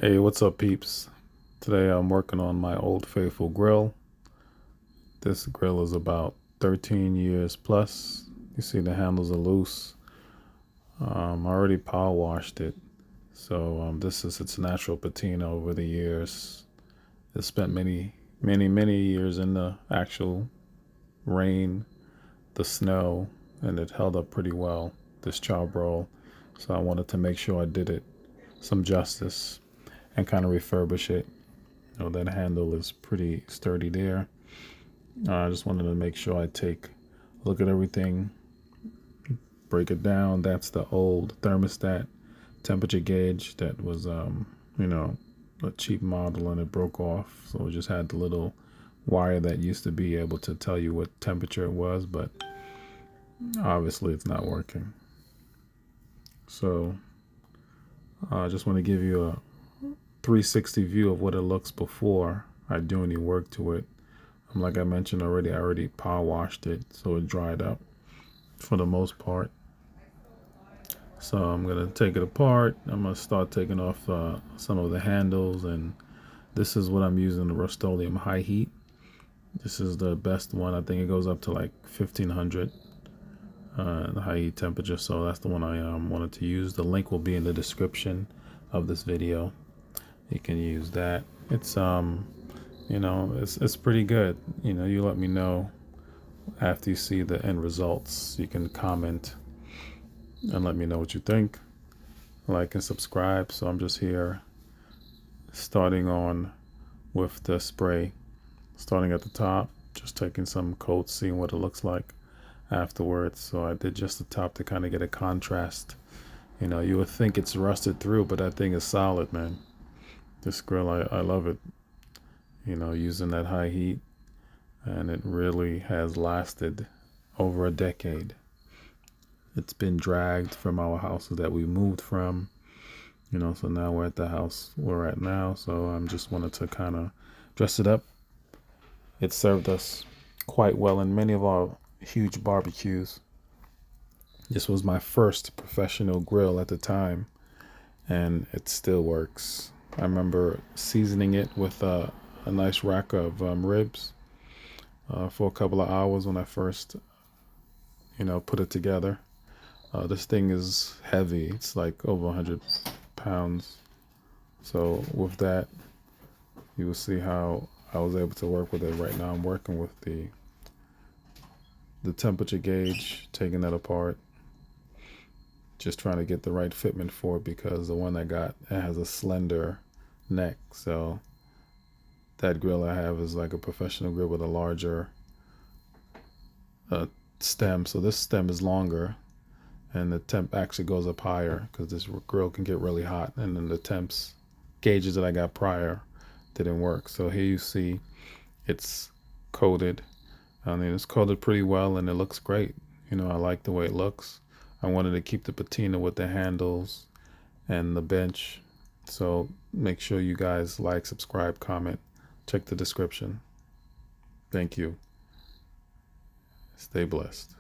Hey, what's up, peeps? Today I'm working on my Old Faithful grill. This grill is about 13 years plus. You see the handles are loose. I already power washed it. So this is its natural patina over the years. It spent many years in the actual rain, the snow, and it held up pretty well, this charbroil. So I wanted to make sure I did it some justice and kind of refurbish it. You know, that handle is pretty sturdy there. I just wanted to make sure I take a look at everything, break it down. That's the old thermostat temperature gauge that was, you know, a cheap model, and it broke off. So it just had the little wire that used to be able to tell you what temperature it was, but obviously it's not working. So I just want to give you a 360 view of what it looks before I do any work to it. Like I mentioned already, I already power washed it, so it dried up for the most part. So I'm gonna take it apart. I'm gonna start taking off some of the handles, and this is what I'm using, the Rustoleum HIGH HEAT. This is the best one. I think it goes up to like 1500 the high heat temperature, so that's the one I wanted to use. The link will be in the description of this video. You can use that. It's you know, it's pretty good. You know, you let me know after you see the end results. You can comment and let me know what you think. Like and subscribe. So I'm just here starting on with the spray, starting at the top, just taking some coats, seeing what it looks like afterwards. So I did just the top to kind of get a contrast. You know, you would think it's rusted through, but that thing is solid, man. This grill, I love it. You know, using that high heat, and it really has lasted over a decade. It's been dragged from our houses that we moved from, you know, so now we're at the house we're at now. So I'm just wanted to kind of dress it up. It served us quite well in many of our huge barbecues. This was my first professional grill at the time, and it still works. I remember seasoning it with a nice rack of ribs for a couple of hours when I first, you know, put it together. This thing is heavy. It's like over 100 pounds. So with that, you will see how I was able to work with it. Right now I'm working with the temperature gauge, taking that apart, just trying to get the right fitment for it, because the one I got, it has a slender neck. So that grill I have is like a professional grill with a larger stem. So this stem is longer, and the temp actually goes up higher because this grill can get really hot. And then the temps gauges that I got prior didn't work. So here you see it's coated. I mean, it's coated pretty well, and it looks great. You know, I like the way it looks. I wanted to keep the patina with the handles and the bench. So make sure you guys like, subscribe, comment, check the description. Thank you. Stay blessed.